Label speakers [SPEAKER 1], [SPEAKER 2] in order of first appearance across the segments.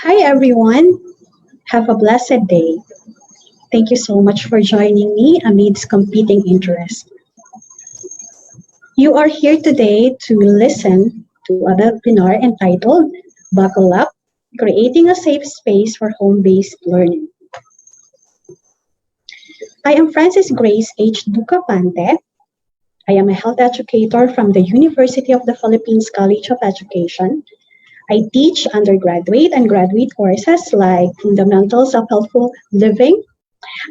[SPEAKER 1] Hi everyone, have a blessed day. Thank you so much for joining me amidst competing interests. You are here today to listen to a webinar entitled Buckle Up, Creating a Safe Space for Home-Based Learning. I am Francis Grace H. Ducapante. I am a health educator from the University of the Philippines College of Education. I teach undergraduate and graduate courses like Fundamentals of Healthful Living.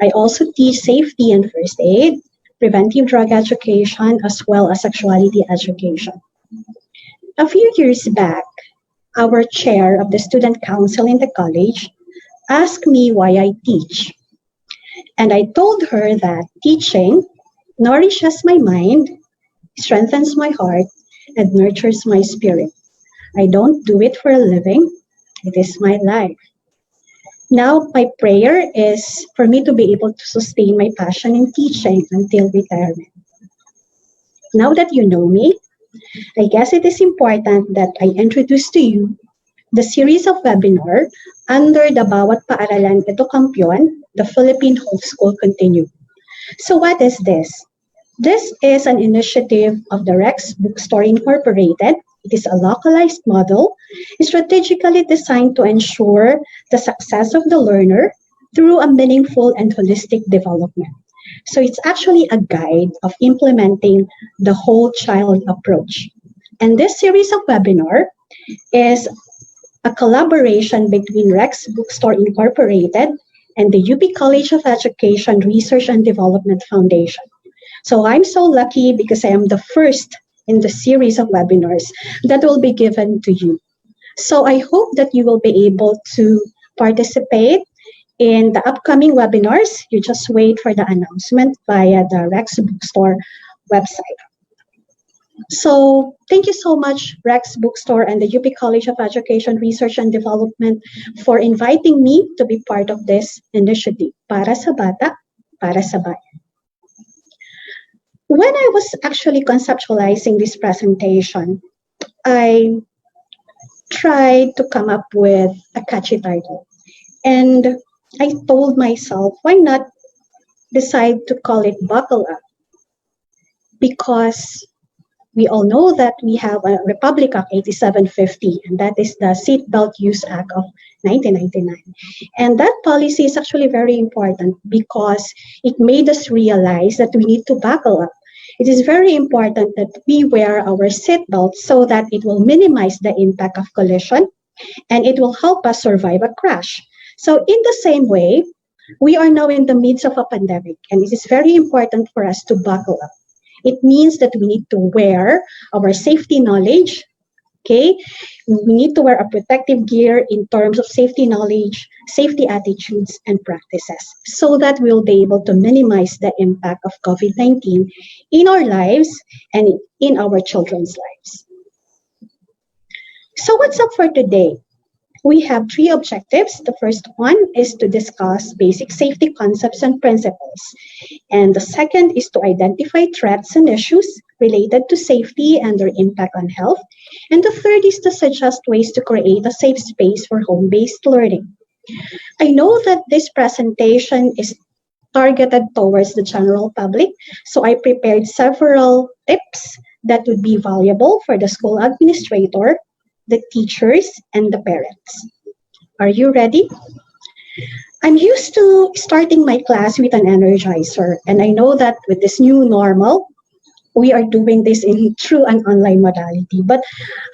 [SPEAKER 1] I also teach safety and first aid, preventive drug education, as well as sexuality education. A few years back, our chair of the student council in the college asked me why I teach. And I told her that teaching nourishes my mind, strengthens my heart, and nurtures my spirit. I don't do it for a living, it is my life. Now, my prayer is for me to be able to sustain my passion in teaching until retirement. Now that you know me, I guess it is important that I introduce to you the series of webinar under the Bawat Paaralan Ito Kampiyon, the Philippine Homeschool Continuum. So what is this? This is an initiative of the Rex Bookstore Incorporated. It is a localized model, strategically designed to ensure the success of the learner through a meaningful and holistic development. So it's actually a guide of implementing the whole child approach. And this series of webinar is a collaboration between Rex Bookstore Incorporated and the UP College of Education Research and Development Foundation. So I'm so lucky because I am the first in the series of webinars that will be given to you. So I hope that you will be able to participate in the upcoming webinars. You just wait for the announcement via the Rex Bookstore website. So thank you so much, Rex Bookstore and the UP College of Education Research and Development for inviting me to be part of this initiative. Para sa bata, para sa bayan. When I was actually conceptualizing this presentation, I tried to come up with a catchy title. And I told myself, why not decide to call it Buckle Up? Because we all know that we have a Republic Act 8750, and that is the Seatbelt Use Act of 1999. And that policy is actually very important because it made us realize that we need to buckle up. It is very important that we wear our seatbelt so that it will minimize the impact of collision and it will help us survive a crash. So in the same way, we are now in the midst of a pandemic, and it is very important for us to buckle up. It means that we need to wear our safety knowledge, okay? We need to wear a protective gear in terms of safety knowledge, safety attitudes, and practices so that we'll be able to minimize the impact of COVID-19 in our lives and in our children's lives. So what's up for today? We have three objectives. The first one is to discuss basic safety concepts and principles. And the second is to identify threats and issues related to safety and their impact on health. And the third is to suggest ways to create a safe space for home-based learning. I know that this presentation is targeted towards the general public, so I prepared several tips that would be valuable for the school administrator, the teachers, and the parents. Are you ready? I'm used to starting my class with an energizer, and I know that with this new normal, we are doing this through an online modality. But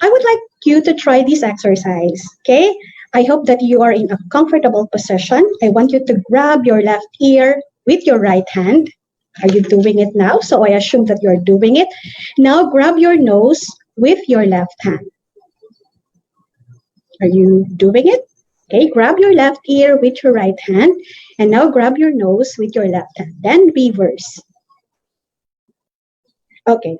[SPEAKER 1] I would like you to try this exercise, okay? I hope that you are in a comfortable position. I want you to grab your left ear with your right hand. Are you doing it now? So I assume that you're doing it. Now grab your nose with your left hand. Are you doing it? Okay, grab your left ear with your right hand, and now grab your nose with your left hand. Then reverse. Okay,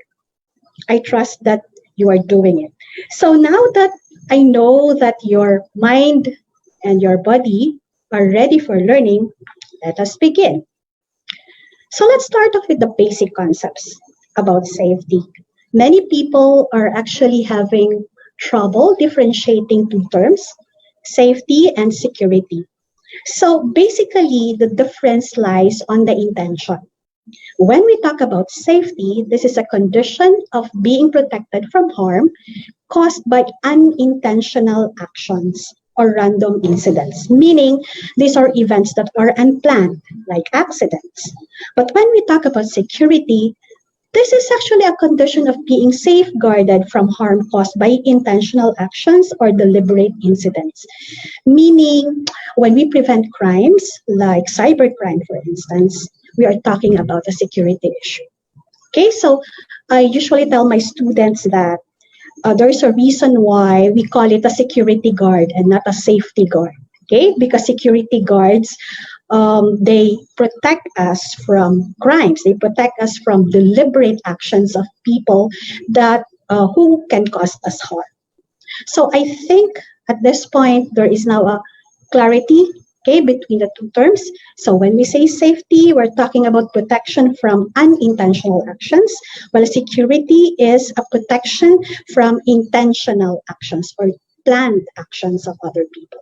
[SPEAKER 1] I trust that you are doing it. So now that I know that your mind and your body are ready for learning, let us begin. So let's start off with the basic concepts about safety. Many people are actually having trouble differentiating two terms, safety, and security. So basically, the difference lies on the intention. When we talk about safety, this is a condition of being protected from harm caused by unintentional actions or random incidents, meaning these are events that are unplanned, like accidents. But when we talk about security, this is actually a condition of being safeguarded from harm caused by intentional actions or deliberate incidents. Meaning, when we prevent crimes, like cybercrime, for instance, we are talking about a security issue. Okay, so I usually tell my students that there's a reason why we call it a security guard and not a safety guard. Okay, because security guards, they protect us from crimes. They protect us from deliberate actions of people that who can cause us harm. So I think at this point there is now a clarity, okay, between the two terms. So when we say safety, we're talking about protection from unintentional actions, while security is a protection from intentional actions or planned actions of other people.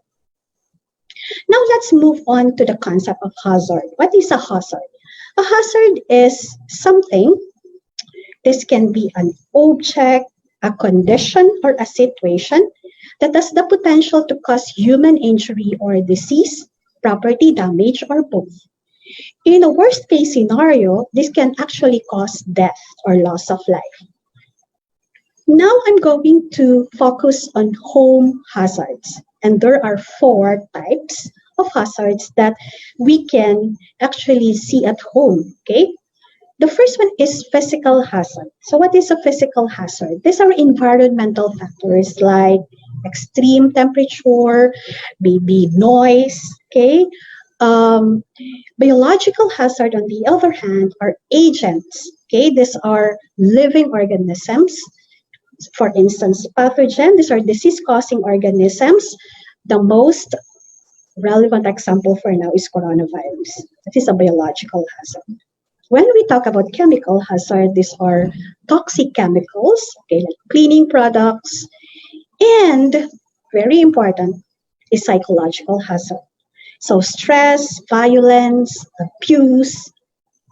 [SPEAKER 1] Now let's move on to the concept of hazard. What is a hazard? A hazard is something. This can be an object, a condition, or a situation that has the potential to cause human injury or disease, property damage, or both. In a worst case scenario, this can actually cause death or loss of life. Now I'm going to focus on home hazards. And there are 4 types of hazards that we can actually see at home, okay? The first one is physical hazard. So what is a physical hazard? These are environmental factors like extreme temperature, maybe noise, okay? Biological hazard, on the other hand, are agents, okay? These are living organisms. For instance, pathogen, these are disease-causing organisms. The most relevant example for now is coronavirus. That is a biological hazard. When we talk about chemical hazard, these are toxic chemicals, okay, like cleaning products, and very important is psychological hazard. So stress, violence, abuse,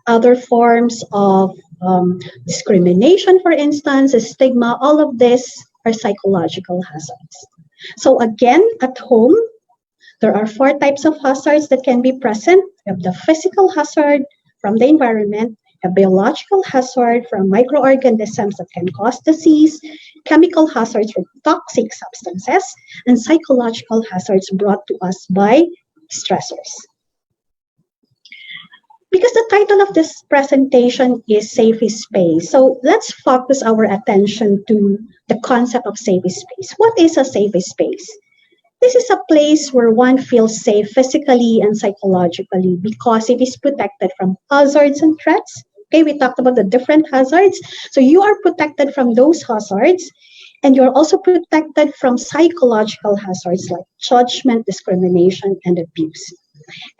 [SPEAKER 1] other forms of discrimination, for instance, stigma, all of this are psychological hazards. So again, at home, there are 4 types of hazards that can be present. We have the physical hazard from the environment, a biological hazard from microorganisms that can cause disease, chemical hazards from toxic substances, and psychological hazards brought to us by stressors. Because the title of this presentation is Safe Space, so let's focus our attention to the concept of safe space. What is a safe space? This is a place where one feels safe physically and psychologically because it is protected from hazards and threats. Okay, we talked about the different hazards. So you are protected from those hazards, and you're also protected from psychological hazards like judgment, discrimination, and abuse.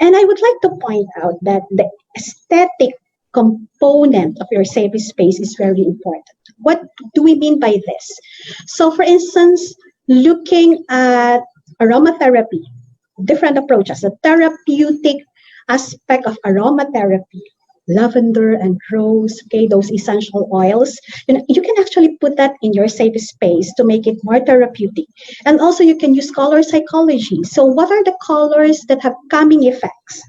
[SPEAKER 1] And I would like to point out that the aesthetic component of your safe space is very important. What do we mean by this? So for instance, looking at aromatherapy, different approaches, the therapeutic aspect of aromatherapy, lavender and rose, okay, those essential oils, you can actually put that in your safe space to make it more therapeutic. And also you can use color psychology. So what are the colors that have calming effects?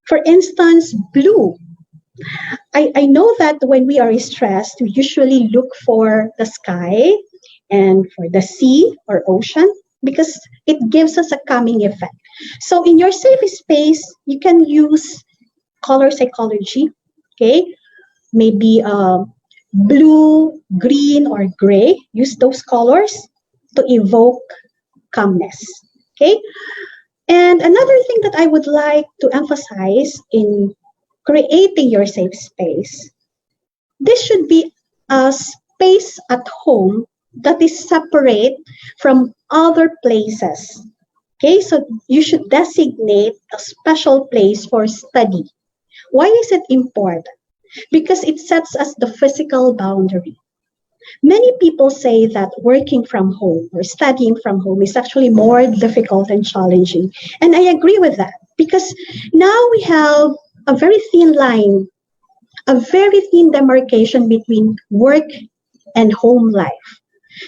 [SPEAKER 1] For instance, blue. I know that when we are stressed, we usually look for the sky and for the sea or ocean because it gives us a calming effect. So in your safe space, you can use color psychology, okay? Maybe blue, green, or gray. Use those colors to evoke calmness, okay? And another thing that I would like to emphasize in creating your safe space, this should be a space at home that is separate from other places. Okay, so you should designate a special place for study. Why is it important? Because it sets us the physical boundary. Many people say that working from home or studying from home is actually more difficult and challenging. And I agree with that because now we have a very thin line, a very thin demarcation between work and home life.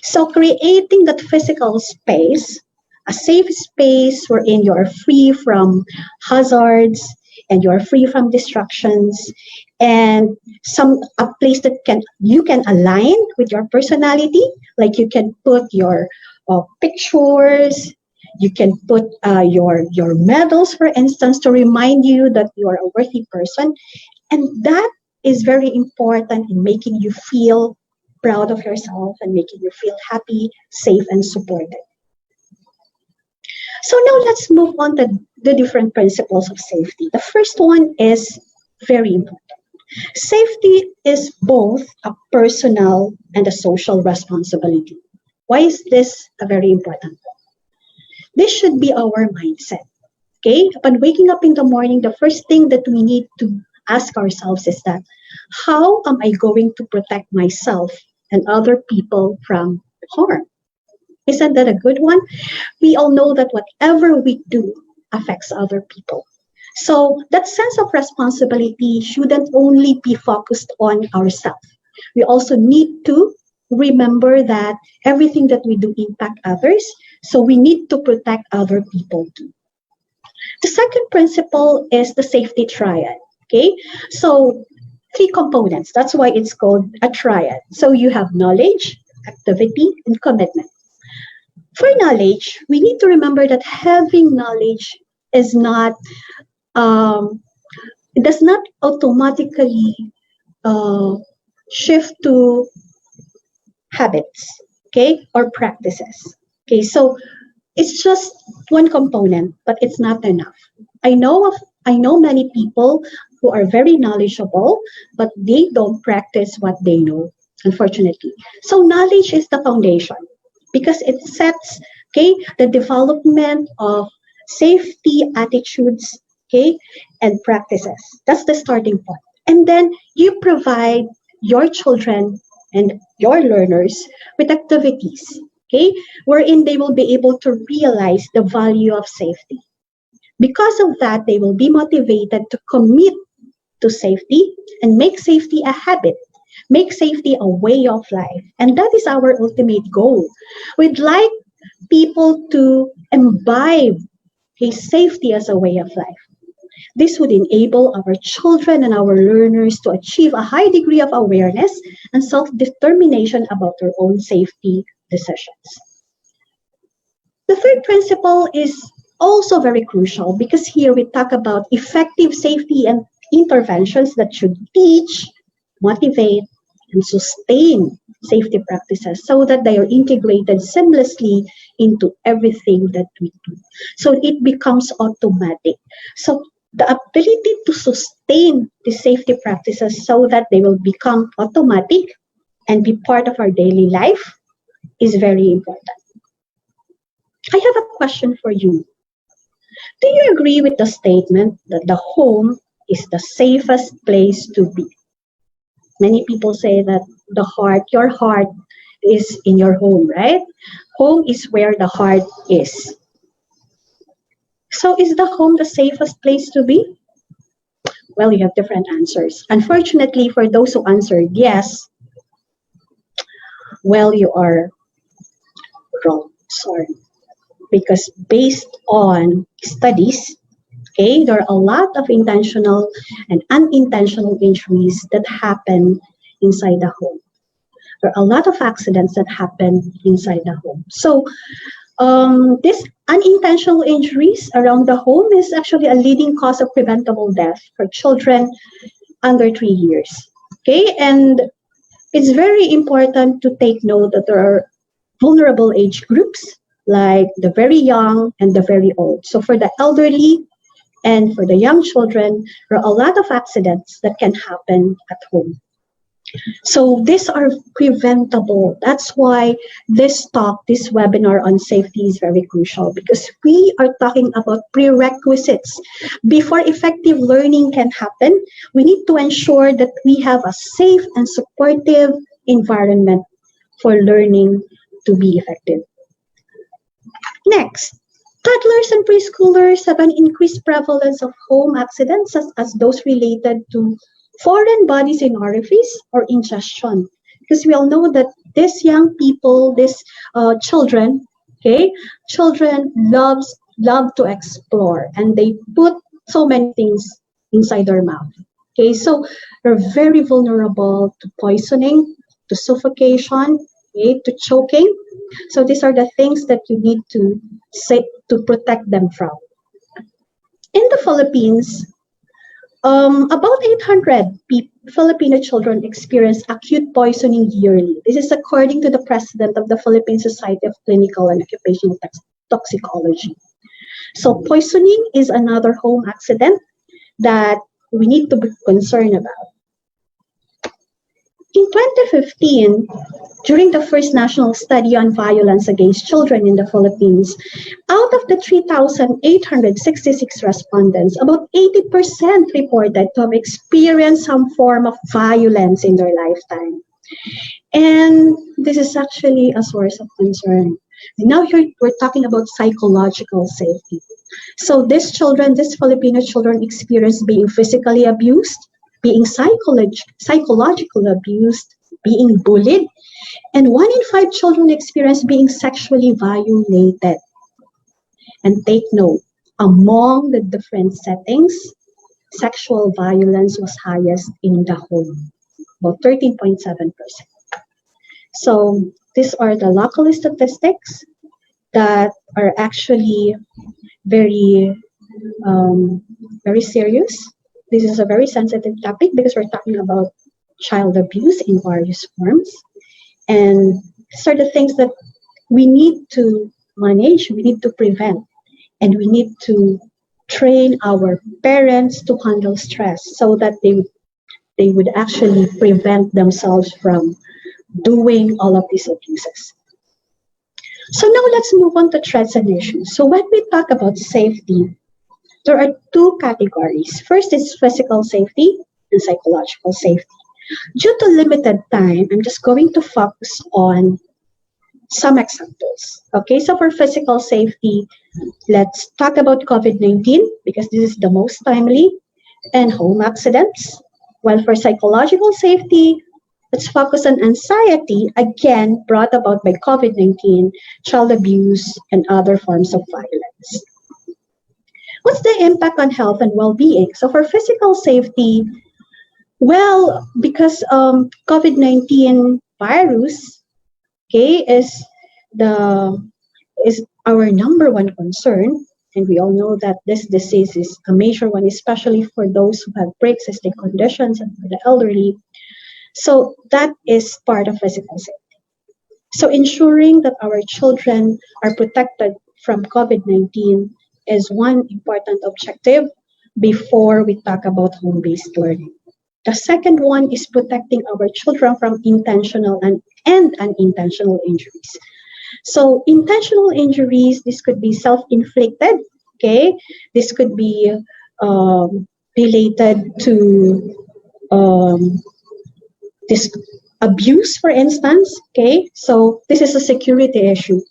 [SPEAKER 1] So creating that physical space, a safe space wherein you are free from hazards and you are free from distractions, and some a place that you can align with your personality, like you can put your pictures, you can put your medals, for instance, to remind you that you are a worthy person, and that is very important in making you feel proud of yourself and making you feel happy, safe, and supported. So now let's move on to the different principles of safety. The first one is very important. Safety is both a personal and a social responsibility. Why is this a very important one? This should be our mindset. Okay? Upon waking up in the morning, the first thing that we need to ask ourselves is that, how am I going to protect myself and other people from harm? Isn't that a good one? We all know that whatever we do affects other people. So that sense of responsibility shouldn't only be focused on ourselves. We also need to remember that everything that we do impact others. So we need to protect other people too. The second principle is the safety triad. Okay, so 3 components. That's why it's called a triad. So you have knowledge, activity, and commitment. For knowledge, we need to remember that having knowledge is not, it does not automatically shift to habits, okay, or practices. Okay, so it's just one component, but it's not enough. I know many people who are very knowledgeable, but they don't practice what they know, unfortunately. So knowledge is the foundation because it sets, okay, the development of safety attitudes, okay, and practices. That's the starting point. And then you provide your children and your learners with activities, okay, wherein they will be able to realize the value of safety. Because of that, they will be motivated to commit to safety and make safety a habit, make safety a way of life. And that is our ultimate goal. We'd like people to imbibe safety as a way of life. This would enable our children and our learners to achieve a high degree of awareness and self-determination about their own safety decisions. The third principle is also very crucial because here we talk about effective safety and interventions that should teach, motivate, and sustain safety practices so that they are integrated seamlessly into everything that we do. So it becomes automatic. So the ability to sustain the safety practices so that they will become automatic and be part of our daily life is very important. I have a question for you. Do you agree with the statement that the home is the safest place to be? Many people say that your heart is in your home, right? Home is where the heart is. So is the home the safest place to be? Well, you have different answers. Unfortunately, for those who answered yes, well, you are wrong. Sorry. Because based on studies, okay, there are a lot of intentional and unintentional injuries that happen inside the home. There are a lot of accidents that happen inside the home. So this unintentional injuries around the home is actually a leading cause of preventable death for children under 3 years. Okay, and it's very important to take note that there are vulnerable age groups like the very young and the very old. So for the elderly and for the young children, there are a lot of accidents that can happen at home. So these are preventable. That's why this webinar on safety is very crucial because we are talking about prerequisites. Before effective learning can happen, we need to ensure that we have a safe and supportive environment for learning to be effective. Next, toddlers and preschoolers have an increased prevalence of home accidents as those related to foreign bodies in orifice or ingestion. Because we all know that these young people, these children, okay, children love to explore, and they put so many things inside their mouth. Okay, so they're very vulnerable to poisoning, to suffocation, okay, to choking. So these are the things that you need to say to protect them from. In the Philippines, about 800 Filipino children experience acute poisoning yearly. This is according to the president of the Philippine Society of Clinical and Occupational Toxicology. So poisoning is another home accident that we need to be concerned about. In 2015, during the first national study on violence against children in the Philippines, out of the 3,866 respondents, about 80% reported to have experienced some form of violence in their lifetime. And this is actually a source of concern. Now here we're talking about psychological safety. So these children, these Filipino children experience being physically abused, being psychologically abused, being bullied, and 1 in 5 children experience being sexually violated. And take note, among the different settings, sexual violence was highest in the home, about 13.7%. So these are the local statistics that are actually very serious. This is a very sensitive topic because we're talking about child abuse in various forms. And these are the things that we need to manage, we need to prevent, and we need to train our parents to handle stress so that they would actually prevent themselves from doing all of these abuses. So now let's move on to threats and issues. So when we talk about safety, there are 2 categories. First is physical safety and psychological safety. Due to limited time, I'm just going to focus on some examples. Okay, so for physical safety, let's talk about COVID-19 because this is the most timely, and home accidents. While for psychological safety, let's focus on anxiety, again brought about by COVID-19, child abuse, and other forms of violence. What's the impact on health and well-being? So for physical safety, well, because COVID-19 virus, okay, is our number one concern, and we all know that this disease is a major one, especially for those who have pre-existing conditions and for the elderly. So that is part of physical safety. So ensuring that our children are protected from COVID-19 is one important objective before we talk about home-based learning. The second one is protecting our children from intentional and unintentional injuries. So intentional injuries, this could be self-inflicted, okay? This could be related to this abuse, for instance, okay? So this is a security issue.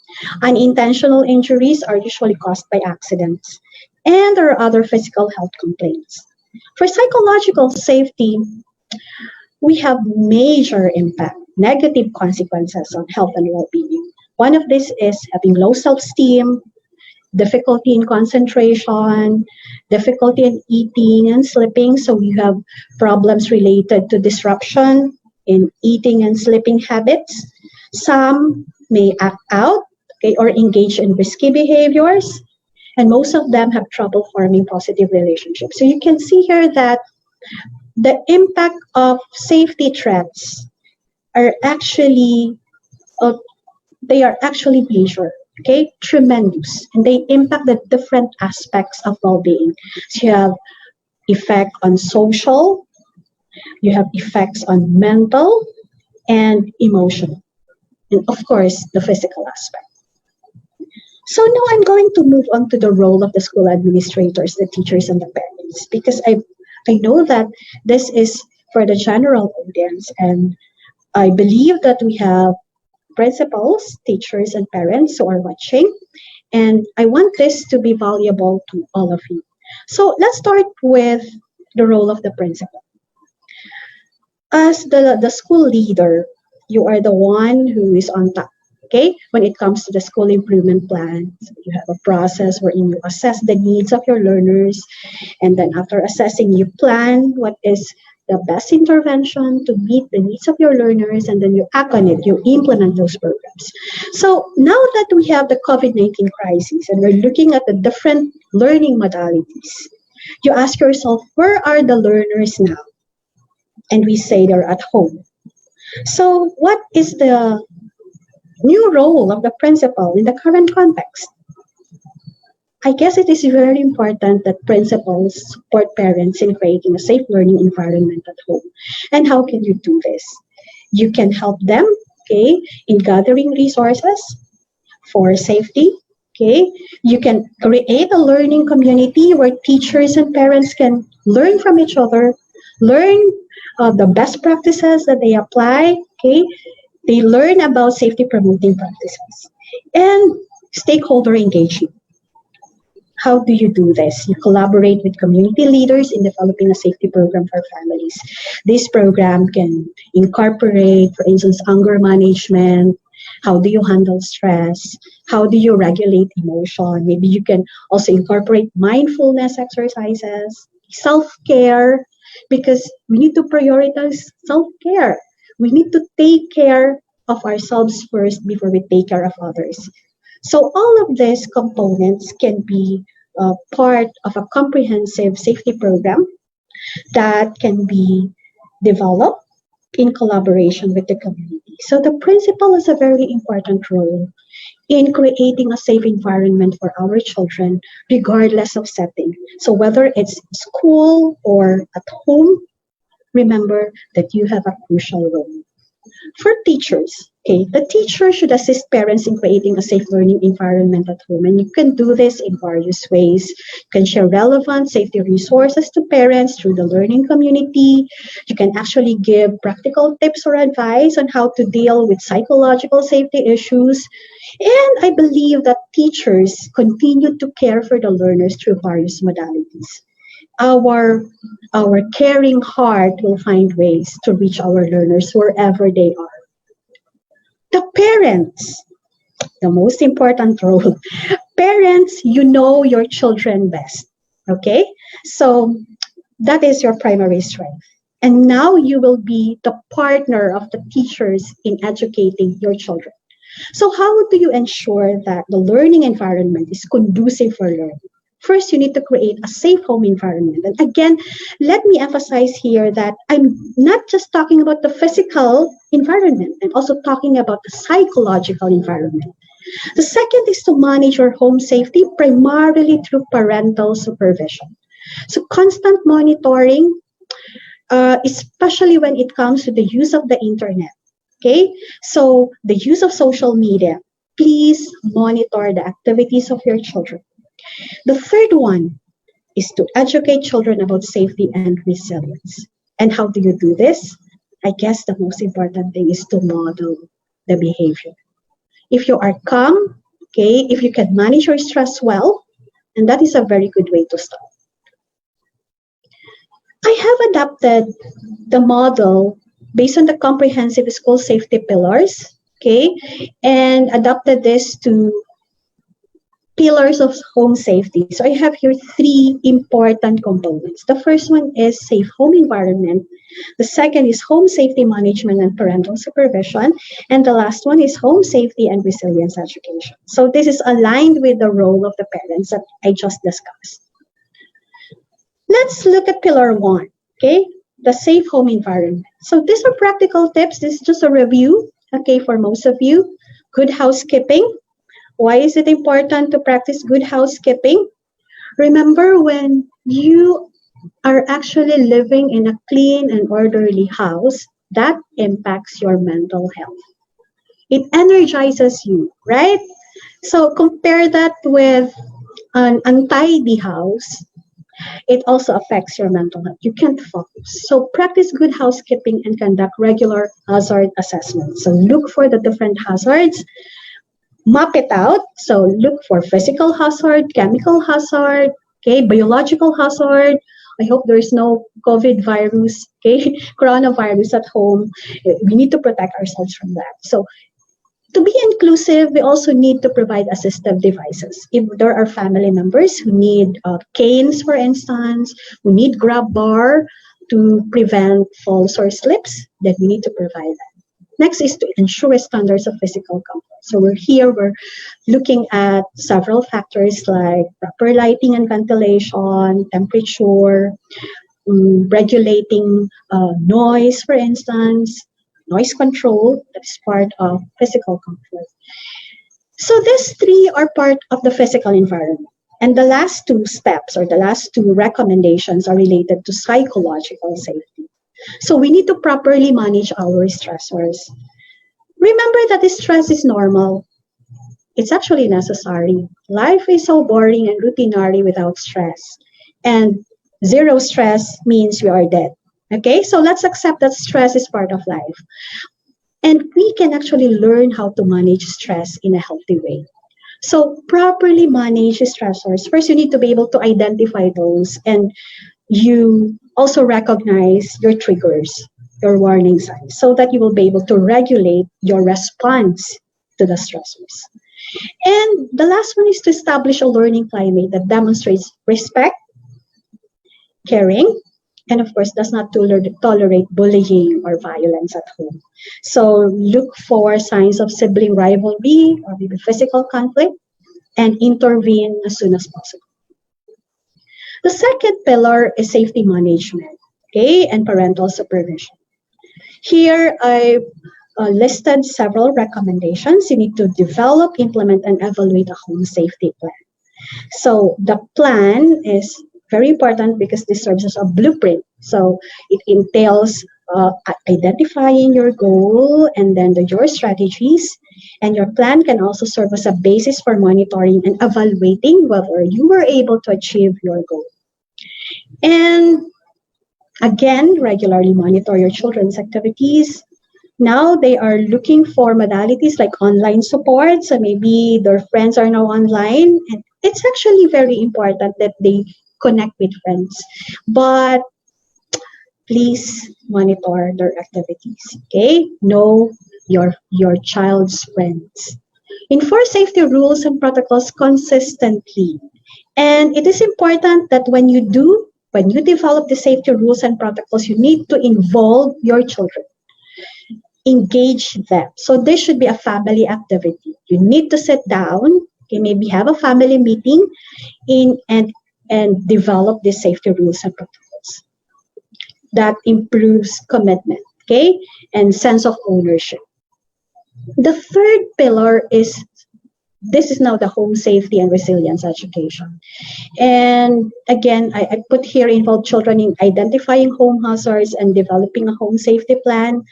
[SPEAKER 1] Unintental injuries are usually caused by accidents. And there are other physical health complaints. For psychological safety, we have major impact, negative consequences on health and well-being. One of these is having low self-esteem, difficulty in concentration, difficulty in eating and sleeping. So you have problems related to disruption in eating and sleeping habits. Some may act out, okay, or engage in risky behaviors, and most of them have trouble forming positive relationships. So you can see here that the impact of safety threats are actually major, okay, tremendous, and they impact the different aspects of well-being. So you have effect on social, you have effects on mental and emotional, and of course the physical aspect. So now I'm going to move on to the role of the school administrators, the teachers, and the parents, because I know that this is for the general audience, and I believe that we have principals, teachers, and parents who are watching. And I want this to be valuable to all of you. So let's start with the role of the principal. As the school leader, you are the one who is on top. Okay, when it comes to the school improvement plan, you have a process wherein you assess the needs of your learners, and then after assessing, you plan what is the best intervention to meet the needs of your learners, and then you act on it, you implement those programs. So now that we have the COVID-19 crisis and we're looking at the different learning modalities, you ask yourself, where are the learners now? And we say they're at home. So what is the new role of the principal in the current context? I guess it is very important that principals support parents in creating a safe learning environment at home. And how can you do this? You can help them, okay, in gathering resources for safety. Okay, you can create a learning community where teachers and parents can learn from each other, learn the best practices that they apply. Okay, they learn about safety promoting practices and stakeholder engagement. How do you do this? You collaborate with community leaders in developing a safety program for families. This program can incorporate, for instance, anger management. How do you handle stress? How do you regulate emotion? Maybe you can also incorporate mindfulness exercises, self-care, because we need to prioritize self-care. We need to take care of ourselves first before we take care of others. So all of these components can be part of a comprehensive safety program that can be developed in collaboration with the community. So the principal has a very important role in creating a safe environment for our children, regardless of setting. So whether it's school or at home, remember that you have a crucial role. For teachers, okay, the teacher should assist parents in creating a safe learning environment at home. And you can do this in various ways. You can share relevant safety resources to parents through the learning community. You can actually give practical tips or advice on how to deal with psychological safety issues. And I believe that teachers continue to care for the learners through various modalities. Our caring heart will find ways to reach our learners wherever they are. The parents, the most important role. Parents, you know your children best, okay? So that is your primary strength. And now you will be the partner of the teachers in educating your children. So how do you ensure that the learning environment is conducive for learning? First, you need to create a safe home environment. And again, let me emphasize here that I'm not just talking about the physical environment, I'm also talking about the psychological environment. The second is to manage your home safety primarily through parental supervision. So constant monitoring, especially when it comes to the use of the internet. Okay, so the use of social media, please monitor the activities of your children. The third one is to educate children about safety and resilience. And how do you do this? I guess the most important thing is to model the behavior. If you are calm, okay, if you can manage your stress well, and that is a very good way to start. I have adapted the model based on the comprehensive school safety pillars, okay, and adapted this to pillars of home safety. So I have here three important components. The first one is safe home environment. The second is home safety management and parental supervision. And the last one is home safety and resilience education. So this is aligned with the role of the parents that I just discussed. Let's look at pillar one, okay? The safe home environment. So these are practical tips. This is just a review, okay, for most of you. Good housekeeping. Why is it important to practice good housekeeping? Remember, when you are actually living in a clean and orderly house, that impacts your mental health. It energizes you, right? So compare that with an untidy house. It also affects your mental health. You can't focus. So practice good housekeeping and conduct regular hazard assessments. So look for the different hazards, map it out. So look for physical hazard, chemical hazard, okay, biological hazard. I hope there is no COVID virus, okay, coronavirus at home. We need to protect ourselves from that. So to be inclusive, we also need to provide assistive devices. If there are family members who need canes, for instance, who need grab bar to prevent falls or slips, then we need to provide that. Next is to ensure standards of physical comfort. So we're looking at several factors like proper lighting and ventilation, temperature, regulating noise, for instance, noise control, that's part of physical comfort. So these three are part of the physical environment. And the last two steps or the last two recommendations are related to psychological safety. So we need to properly manage our stressors. Remember that the stress is normal. It's actually necessary. Life is so boring and routinary without stress. And zero stress means we are dead. Okay, so let's accept that stress is part of life. And we can actually learn how to manage stress in a healthy way. So properly manage stressors. First, you need to be able to identify those, and you also recognize your triggers, your warning signs, so that you will be able to regulate your response to the stressors. And the last one is to establish a learning climate that demonstrates respect, caring, and of course does not tolerate bullying or violence at home. So look for signs of sibling rivalry or maybe physical conflict and intervene as soon as possible. The second pillar is safety management, okay, and parental supervision. Here I listed several recommendations. You need to develop, implement, and evaluate a home safety plan. So the plan is very important because this serves as a blueprint. So it entails identifying your goal and then your strategies. And your plan can also serve as a basis for monitoring and evaluating whether you were able to achieve your goal. And again, regularly monitor your children's activities. Now they are looking for modalities like online support. So maybe their friends are now online. And it's actually very important that they connect with friends. But please monitor their activities. Okay? Know your child's friends. Enforce safety rules and protocols consistently. And it is important that when you develop the safety rules and protocols, you need to involve your children. Engage them. So this should be a family activity. You need to sit down, okay, maybe have a family meeting and develop the safety rules and protocols. That improves commitment, okay, and sense of ownership. The third pillar is now the home safety and resilience education. And again, I put here involve children in identifying home hazards and developing a home safety plan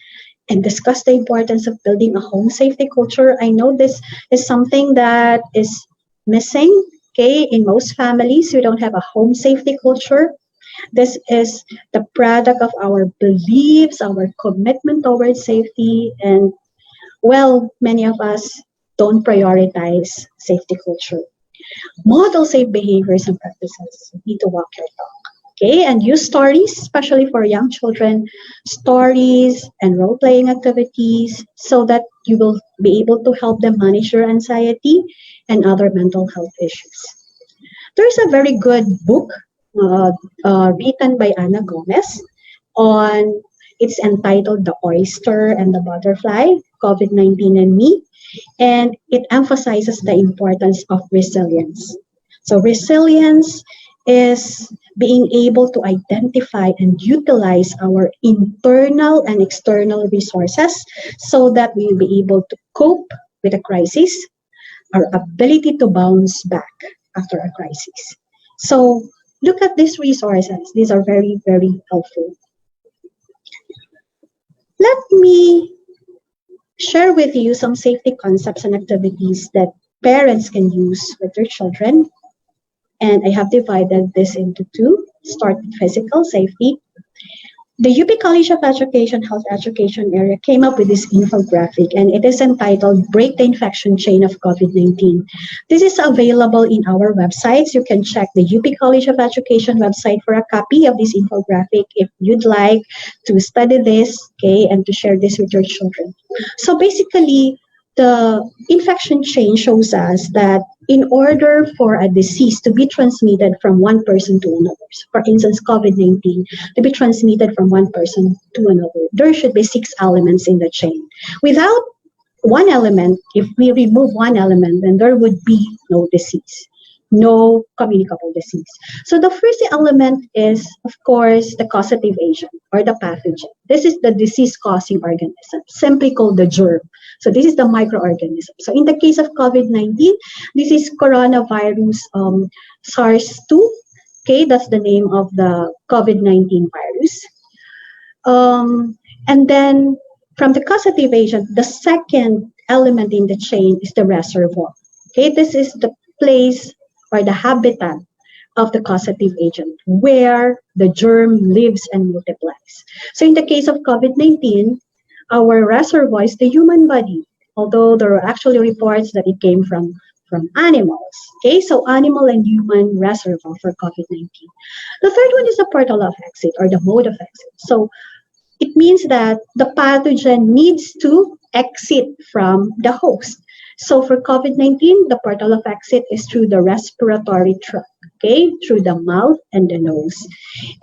[SPEAKER 1] and discuss the importance of building a home safety culture. I know this is something that is missing, okay, in most families. We don't have a home safety culture. This is the product of our beliefs, our commitment towards safety, and well, many of us don't prioritize safety culture. Model safe behaviors and practices. You need to walk your talk. Okay, and use stories, especially for young children, stories and role-playing activities, so that you will be able to help them manage their anxiety and other mental health issues. There's a very good book written by Ana Gomez it's entitled The Oyster and the Butterfly, COVID-19 and Me, and it emphasizes the importance of resilience. So resilience is being able to identify and utilize our internal and external resources so that we will be able to cope with a crisis, our ability to bounce back after a crisis. So look at these resources. These are very, very helpful. Let me share with you some safety concepts and activities that parents can use with their children. and I have divided this into two. Start with physical safety. The UP College of Education Health Education area came up with this infographic, and it is entitled Break the Infection Chain of COVID-19. This is available in our websites. You can check the UP College of Education website for a copy of this infographic if you'd like to study this, okay, and to share this with your children. So basically, the infection chain shows us that in order for a disease to be transmitted from one person to another, for instance, COVID-19, to be transmitted from one person to another, there should be 6 elements in the chain. Without one element, if we remove one element, then there would be no disease, no communicable disease. So the first element is, of course, the causative agent or the pathogen. This is the disease-causing organism, simply called the germ. So this is the microorganism. So in the case of COVID-19, this is coronavirus SARS-2. Okay, that's the name of the COVID-19 virus. And then from the causative agent, the second element in the chain is the reservoir. Okay, this is the place or the habitat of the causative agent where the germ lives and multiplies. So in the case of COVID-19, our reservoir is the human body, although there are actually reports that it came from animals. Okay, so animal and human reservoir for COVID-19. The third one is the portal of exit or the mode of exit. So it means that the pathogen needs to exit from the host. So for COVID-19, the portal of exit is through the respiratory tract, okay, through the mouth and the nose.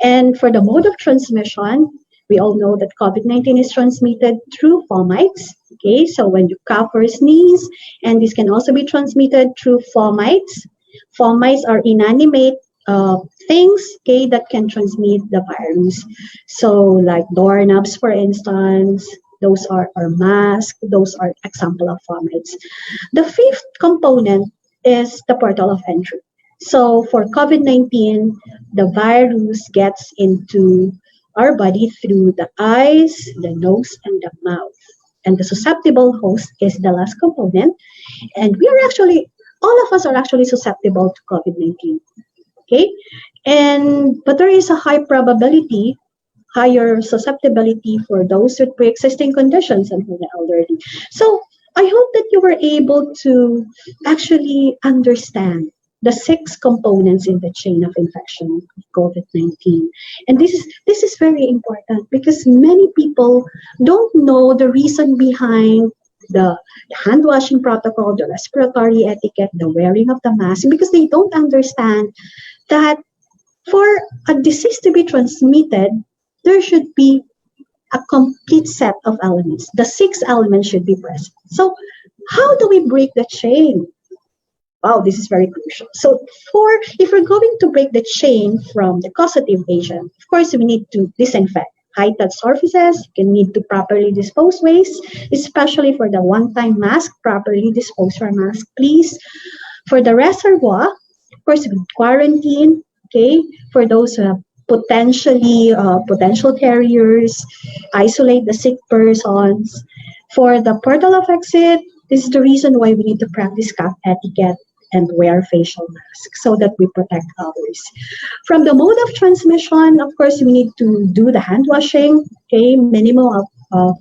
[SPEAKER 1] And for the mode of transmission, we all know that COVID-19 is transmitted through fomites, okay, so when you cough or sneeze, and this can also be transmitted through fomites. Fomites are inanimate things, okay, that can transmit the virus. So like doorknobs, for instance, those are masks, those are example of fomites. The fifth component is the portal of entry. So for COVID-19, the virus gets into our body through the eyes, the nose, and the mouth. And the susceptible host is the last component. And we are actually, all of us are actually susceptible to COVID-19. Okay? But there is a high probability, higher susceptibility for those with pre-existing conditions and for the elderly. So I hope that you were able to actually understand the 6 components in the chain of infection of COVID-19. And this is very important because many people don't know the reason behind the hand washing protocol, the respiratory etiquette, the wearing of the mask, because they don't understand that for a disease to be transmitted, there should be a complete set of elements. The 6 elements should be present. So how do we break the chain? Wow, this is very crucial. So if we're going to break the chain from the causative agent, of course, we need to disinfect high-touch surfaces. You need to properly dispose waste, especially for the one-time mask, properly dispose your mask, please. For the reservoir, of course, quarantine, okay, for those potential carriers, isolate the sick persons. For the portal of exit, this is the reason why we need to practice cap etiquette and wear facial masks so that we protect others. From the mode of transmission, of course, we need to do the hand washing, okay, minimum of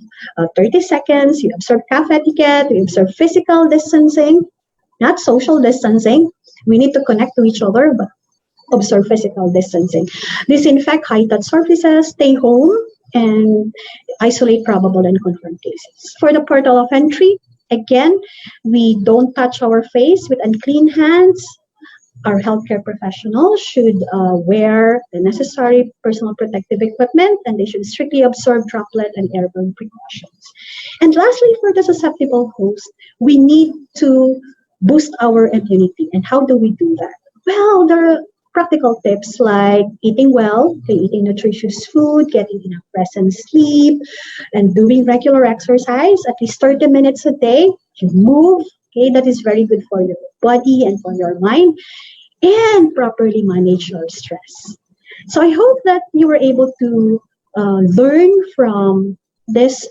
[SPEAKER 1] 30 seconds. You observe cough etiquette, you observe physical distancing, not social distancing. We need to connect to each other, but observe physical distancing. Disinfect high-touch surfaces, stay home, and isolate probable and confirmed cases. For the portal of entry, again, we don't touch our face with unclean hands. Our healthcare professionals should wear the necessary personal protective equipment, and they should strictly observe droplet and airborne precautions. And lastly, for the susceptible host, we need to boost our immunity. And how do we do that? Well, there are practical tips like eating well, eating nutritious food, getting enough rest and sleep, and doing regular exercise, at least 30 minutes a day. You move, okay, that is very good for your body and for your mind, and properly manage your stress. So I hope that you were able to learn from this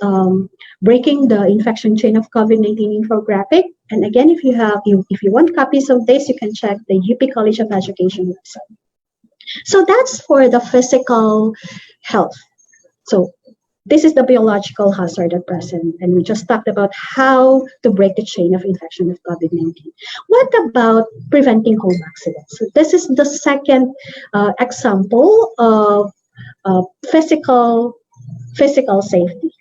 [SPEAKER 1] breaking the infection chain of COVID-19 infographic. And again, if you want copies of this, you can check the UP College of Education website. So that's for the physical health. So this is the biological hazard at present, and we just talked about how to break the chain of infection of COVID-19. What about preventing home accidents? So this is the second example of physical safety.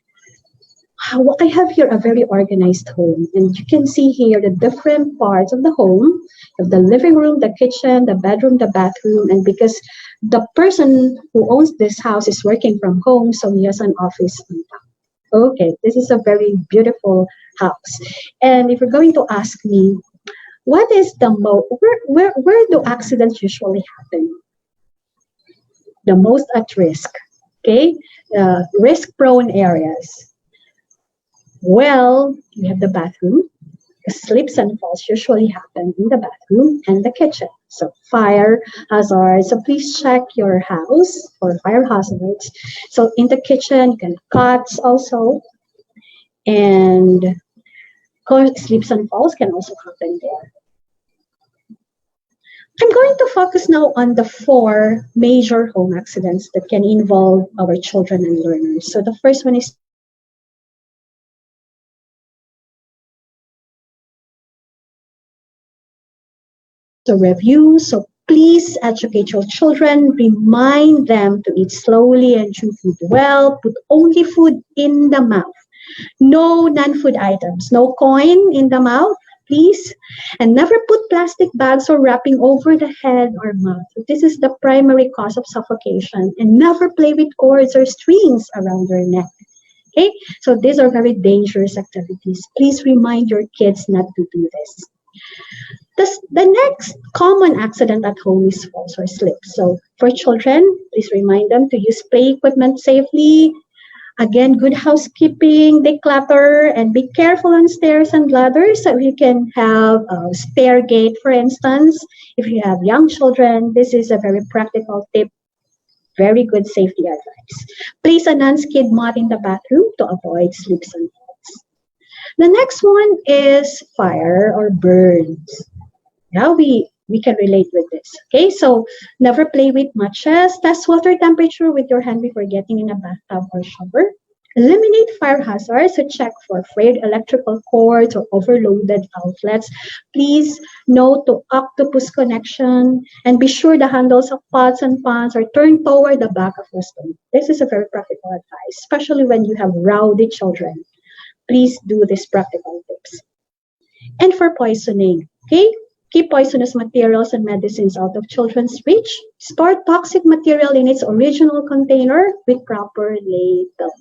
[SPEAKER 1] I have here a very organized home, and you can see here the different parts of the home. You have the living room, the kitchen, the bedroom, the bathroom, and because the person who owns this house is working from home, so he has an office on top. Okay, this is a very beautiful house. And if you're going to ask me, what is the where do accidents usually happen? The most at risk, okay? Risk-prone areas. Well, you have the bathroom. Slips and falls usually happen in the bathroom and the kitchen. So fire hazards. So please check your house for fire hazards. So in the kitchen, you can cuts also. And of course, slips and falls can also happen there. I'm going to focus now on the 4 major home accidents that can involve our children and learners. So the first one is the review. So please educate your children, remind them to eat slowly and chew food well, put only food in the mouth. No non-food items, no coin in the mouth, please. And never put plastic bags or wrapping over the head or mouth. This is the primary cause of suffocation. And never play with cords or strings around your neck. Okay, so these are very dangerous activities. Please remind your kids not to do this. The next common accident at home is falls or slips. So for children, please remind them to use play equipment safely. Again, good housekeeping, declutter, and be careful on stairs and ladders. So you can have a stair gate, for instance. If you have young children, this is a very practical tip. Very good safety advice. Place a non-skid mat in the bathroom to avoid slips and falls. The next one is fire or burns. Now we can relate with this. Okay, so never play with matches. Test water temperature with your hand before getting in a bathtub or shower. Eliminate fire hazards. So check for frayed electrical cords or overloaded outlets. Please note the octopus connection and be sure the handles of pots and pans are turned toward the back of the stove. This is a very practical advice, especially when you have rowdy children. Please do these practical tips. And for poisoning, okay? Keep poisonous materials and medicines out of children's reach. Store toxic material in its original container with proper label.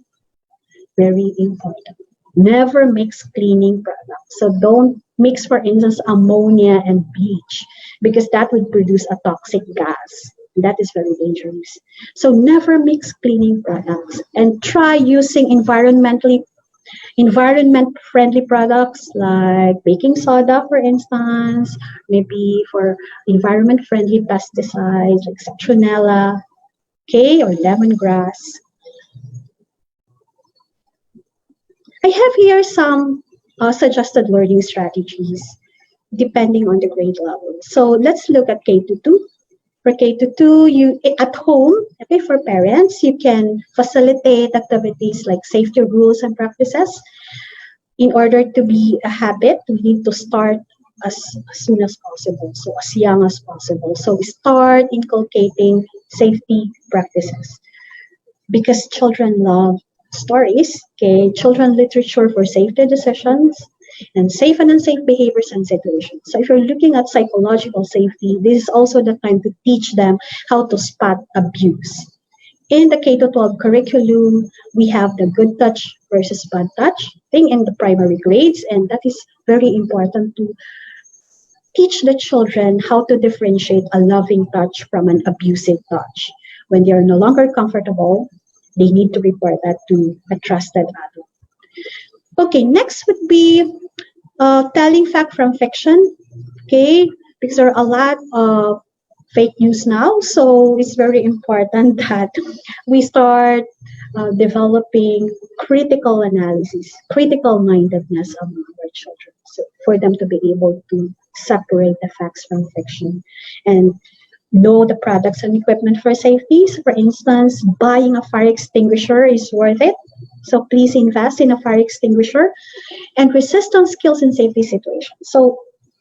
[SPEAKER 1] Very important. Never mix cleaning products. So don't mix, for instance, ammonia and bleach because that would produce a toxic gas. That is very dangerous. So never mix cleaning products and try using environment-friendly products like baking soda, for instance, maybe for environment-friendly pesticides like citronella, okay, or lemongrass. I have here some suggested learning strategies depending on the grade level. So let's look at K-2. For K-2, you at home, okay, for parents, you can facilitate activities like safety rules and practices. In order to be a habit, we need to start as soon as possible, so as young as possible. So we start inculcating safety practices because children love stories, okay, children literature for safety decisions, and safe and unsafe behaviors and situations. So if you're looking at psychological safety, this is also the time to teach them how to spot abuse. In the K-12 curriculum, we have the good touch versus bad touch thing in the primary grades, and that is very important to teach the children how to differentiate a loving touch from an abusive touch. When they are no longer comfortable, they need to report that to a trusted adult. Okay, next would be telling fact from fiction, okay, because there are a lot of fake news now, so it's very important that we start developing critical analysis, critical mindedness among our children, so for them to be able to separate the facts from fiction and know the products and equipment for safety. So for instance, buying a fire extinguisher is worth it. So please invest in a fire extinguisher and resistance skills in safety situations. So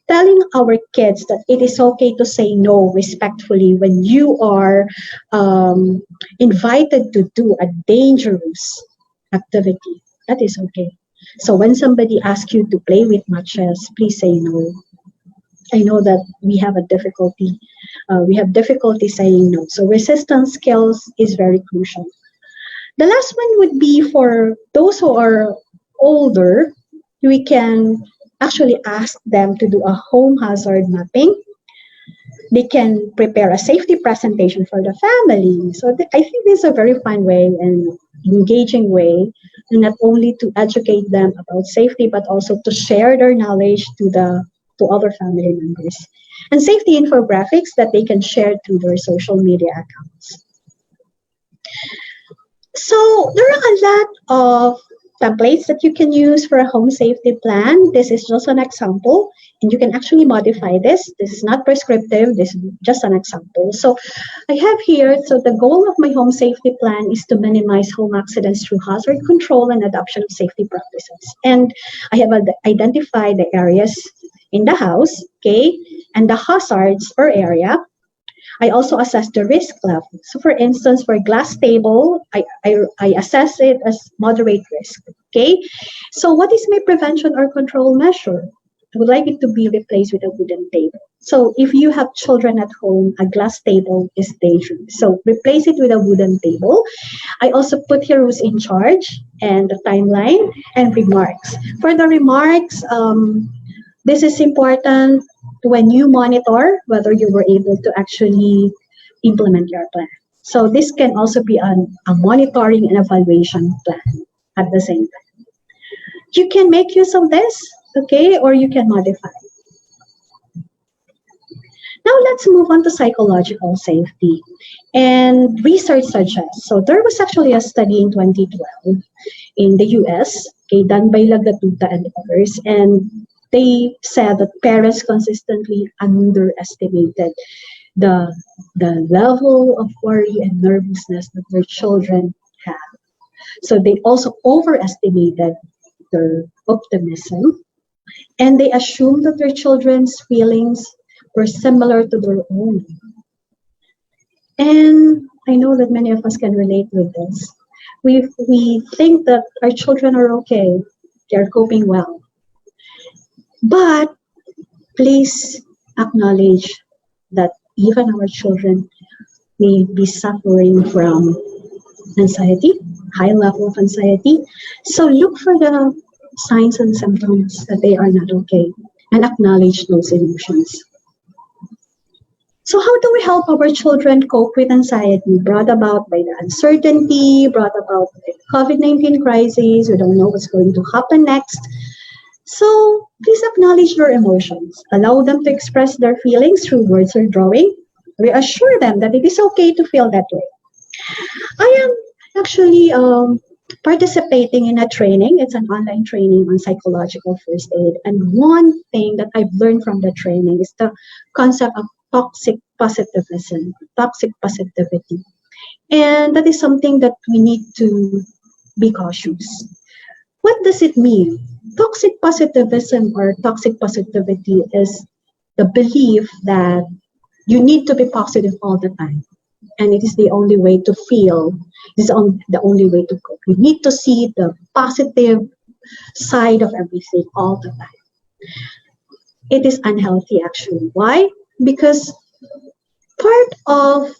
[SPEAKER 1] telling our kids that it is okay to say no respectfully when you are invited to do a dangerous activity, that is okay. So when somebody asks you to play with matches, please say no. I know that we have difficulty saying no. So resistance skills is very crucial. The last one would be for those who are older, we can actually ask them to do a home hazard mapping. They can prepare a safety presentation for the family. So I think this is a very fun way and engaging way, and not only to educate them about safety, but also to share their knowledge to other family members. And safety infographics that they can share through their social media accounts. So there are a lot of templates that you can use for a home safety plan. This is just an example, and you can actually modify this. This is not prescriptive, this is just an example. So I have here, so the goal of my home safety plan is to minimize home accidents through hazard control and adoption of safety practices. And I have identified the areas in the house, okay, and the hazards per area. I also assess the risk level. So for instance, for glass table, I assess it as moderate risk, okay? So what is my prevention or control measure? I would like it to be replaced with a wooden table. So if you have children at home, a glass table is dangerous. So replace it with a wooden table. I also put here who's in charge and the timeline and remarks. For the remarks, this is important when you monitor whether you were able to actually implement your plan. So this can also be a monitoring and evaluation plan at the same time. You can make use of this, okay, or you can modify. Now let's move on to psychological safety. And research suggests, so there was actually a study in 2012 in the US, okay, done by Laglatuta and others, and they said that parents consistently underestimated the level of worry and nervousness that their children have. So they also overestimated their optimism, and they assumed that their children's feelings were similar to their own. And I know that many of us can relate with this. We think that our children are okay, they're coping well. But please acknowledge that even our children may be suffering from anxiety, high level of anxiety. So look for the signs and symptoms that they are not okay and acknowledge those emotions. So how do we help our children cope with anxiety brought about by the uncertainty, brought about by the COVID-19 crisis? We don't know what's going to happen next. So please acknowledge their emotions. Allow them to express their feelings through words or drawing. Reassure them that it is okay to feel that way. I am actually participating in a training. It's an online training on psychological first aid. And one thing that I've learned from the training is the concept of toxic positivism, toxic positivity. And that is something that we need to be cautious. What does it mean? Toxic positivism or toxic positivity is the belief that you need to be positive all the time. And it is the only way to feel, it's the only way to cope. You need to see the positive side of everything all the time. It is unhealthy actually. Why? Because part of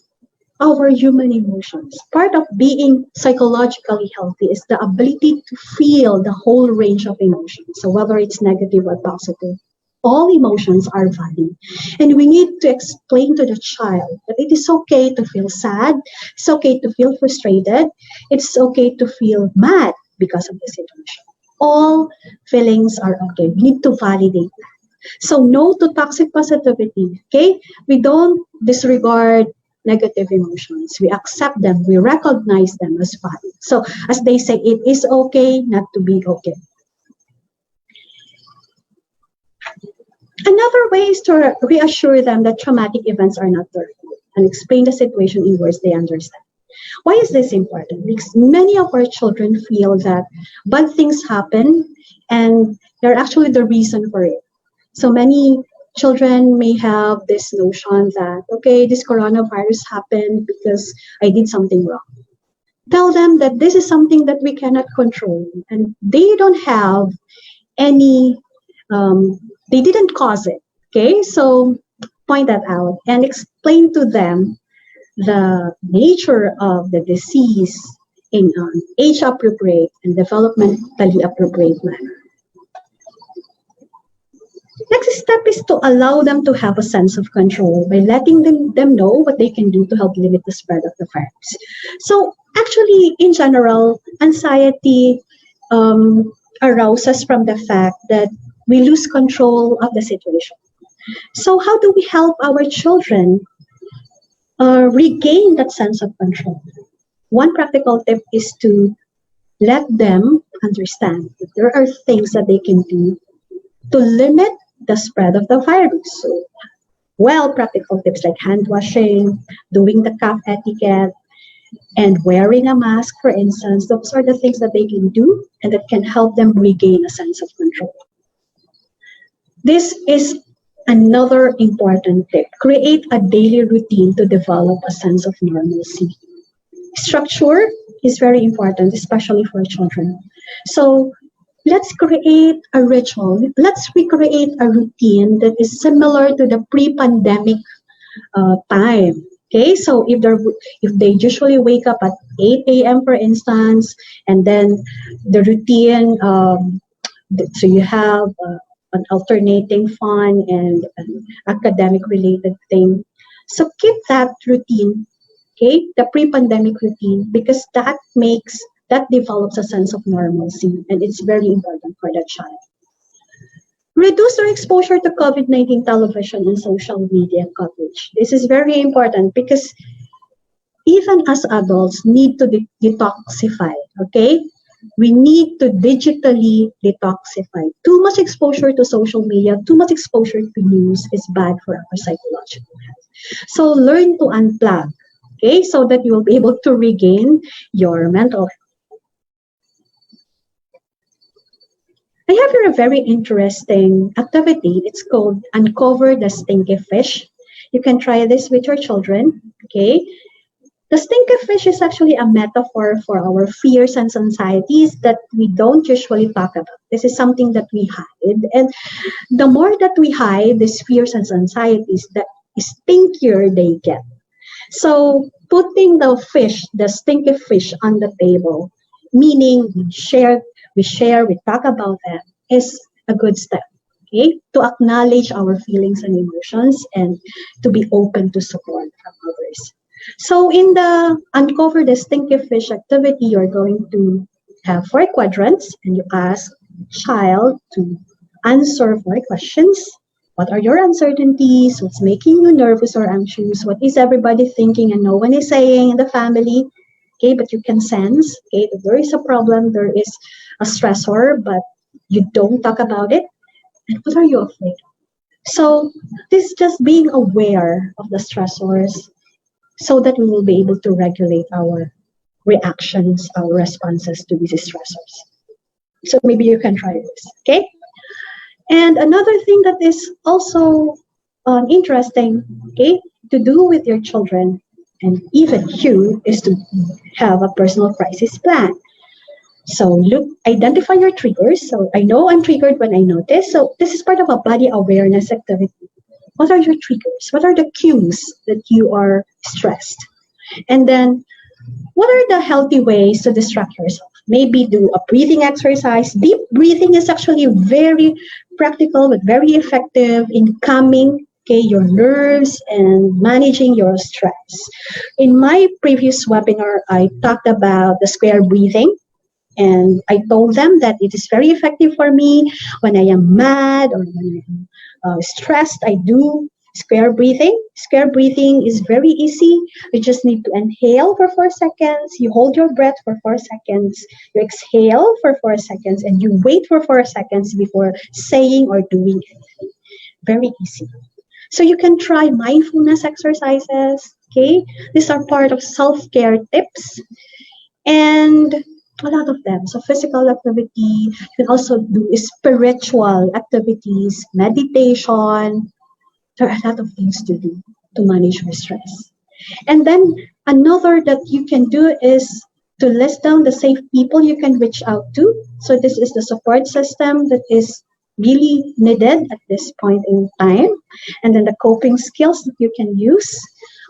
[SPEAKER 1] our human emotions, part of being psychologically healthy is the ability to feel the whole range of emotions. So whether it's negative or positive, all emotions are valid. And we need to explain to the child that it is okay to feel sad, it's okay to feel frustrated, it's okay to feel mad because of the situation. All feelings are okay. We need to validate that. So no to toxic positivity, okay? We don't disregard negative emotions. We accept them. We recognize them as valid. So as they say, it is okay not to be okay. Another way is to reassure them that traumatic events are not their fault and explain the situation in words they understand. Why is this important? Because many of our children feel that bad things happen and they're actually the reason for it. So many children may have this notion that, okay, this coronavirus happened because I did something wrong. Tell them that this is something that we cannot control and they don't have any, they didn't cause it. Okay, so point that out and explain to them the nature of the disease in an age appropriate and developmentally appropriate manner. Next step is to allow them to have a sense of control by letting them know what they can do to help limit the spread of the virus. So actually, in general, anxiety arises from the fact that we lose control of the situation. So how do we help our children regain that sense of control? One practical tip is to let them understand that there are things that they can do to limit the spread of the virus. So, practical tips like hand washing, doing the cough etiquette, and wearing a mask, for instance, those are the things that they can do and that can help them regain a sense of control. This is another important tip. Create a daily routine to develop a sense of normalcy. Structure is very important, especially for children. So let's create a ritual. Let's recreate a routine that is similar to the pre-pandemic time. Okay, so if they usually wake up at 8 a.m. for instance, and then the routine, so you have an alternating fun and an academic related thing. So keep that routine, okay, the pre-pandemic routine, because that develops a sense of normalcy and it's very important for the child. Reduce their exposure to COVID-19 television and social media coverage. This is very important because even as adults need to detoxify, okay? We need to digitally detoxify. Too much exposure to social media, too much exposure to news is bad for our psychological health. So learn to unplug, okay? So that you will be able to regain your mental health. I have here a very interesting activity. It's called Uncover the Stinky Fish. You can try this with your children, okay? The stinky fish is actually a metaphor for our fears and anxieties that we don't usually talk about. This is something that we hide. And the more that we hide these fears and anxieties, the stinkier they get. So putting the stinky fish on the table, meaning we talk about them, is a good step, okay? To acknowledge our feelings and emotions and to be open to support from others. So in the Uncover the Stinky Fish activity, you're going to have 4 quadrants and you ask the child to answer 4 questions. What are your uncertainties? What's making you nervous or anxious? What is everybody thinking and no one is saying in the family? Okay, but you can sense, okay, that there is a problem, there is a stressor, but you don't talk about it. And what are you afraid of? So this is just being aware of the stressors so that we will be able to regulate our reactions, our responses to these stressors. So maybe you can try this, okay? And another thing that is also interesting, okay, to do with your children and even you is to have a personal crisis plan. So identify your triggers. So I know I'm triggered when I notice. So this is part of a body awareness activity. What are your triggers? What are the cues that you are stressed? And then what are the healthy ways to distract yourself? Maybe do a breathing exercise. Deep breathing is actually very practical but very effective in calming, okay, your nerves and managing your stress. In my previous webinar, I talked about the square breathing. And I told them that it is very effective for me when I am mad or when I'm stressed. I do square breathing. Square breathing is very easy. You just need to inhale for 4 seconds. You hold your breath for 4 seconds. You exhale for 4 seconds and you wait for 4 seconds before saying or doing anything. Very easy. So you can try mindfulness exercises, okay? These are part of self-care tips and a lot of them. So physical activity, you can also do spiritual activities, meditation. There are a lot of things to do to manage your stress. And then another that you can do is to list down the safe people you can reach out to. So this is the support system that is really needed at this point in time. And then the coping skills that you can use,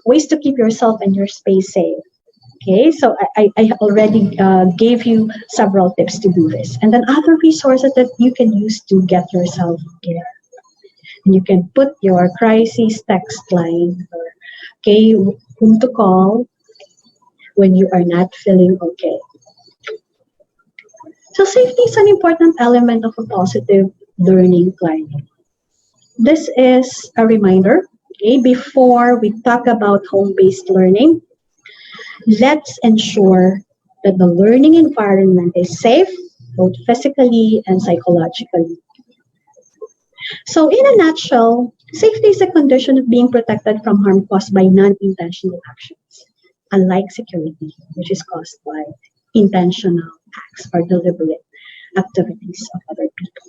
[SPEAKER 1] ways to keep yourself and your space safe. Okay, so I already gave you several tips to do this. And then other resources that you can use to get yourself care. And you can put your crisis text line, or, okay, whom to call when you are not feeling okay. So safety is an important element of a positive learning climate. This is a reminder, okay, before we talk about home-based learning, let's ensure that the learning environment is safe, both physically and psychologically. So in a nutshell, safety is a condition of being protected from harm caused by non-intentional actions, unlike security, which is caused by intentional acts or deliberate activities of other people.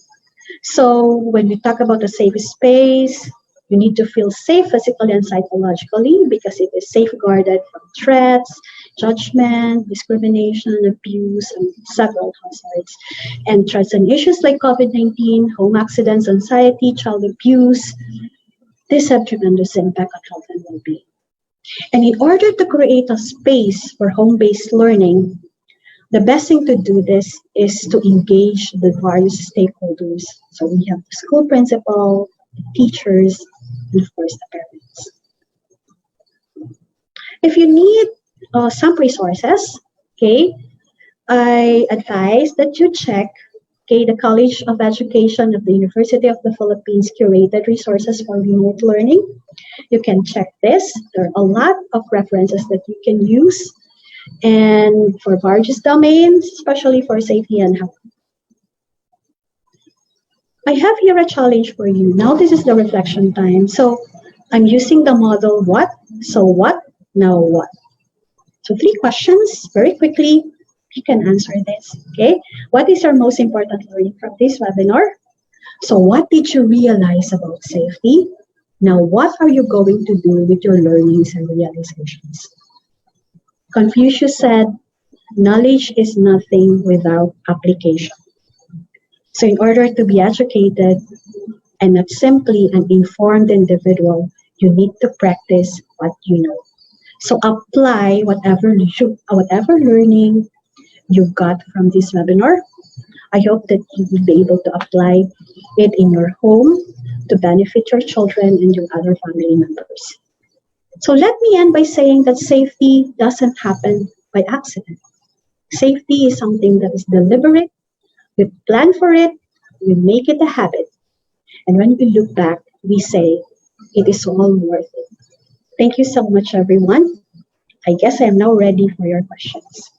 [SPEAKER 1] So when we talk about a safe space, you need to feel safe physically and psychologically because it is safeguarded from threats, judgment, discrimination, abuse, and several hazards. And threats and issues like COVID-19, home accidents, anxiety, child abuse, these have tremendous impact on health and well-being. And in order to create a space for home-based learning, the best thing to do this is to engage the various stakeholders. So we have the school principal, the teachers, and of course the parents. If you need some resources, okay, I advise that you check, okay, the College of Education of the University of the Philippines curated resources for remote learning. You can check this. There are a lot of references that you can use, and for various domains, especially for safety and health. I have here a challenge for you. Now this is the reflection time. So I'm using the model what, so what, now what. So 3 questions, very quickly, you can answer this, okay? What is your most important learning from this webinar? So what did you realize about safety? Now what are you going to do with your learnings and realizations? Confucius said, knowledge is nothing without application. So in order to be educated and not simply an informed individual, you need to practice what you know. So apply whatever learning you got from this webinar. I hope that you will be able to apply it in your home to benefit your children and your other family members. So let me end by saying that safety doesn't happen by accident. Safety is something that is deliberate. We plan for it, we make it a habit. And when we look back, we say, it is all worth it. Thank you so much, everyone. I guess I am now ready for your questions.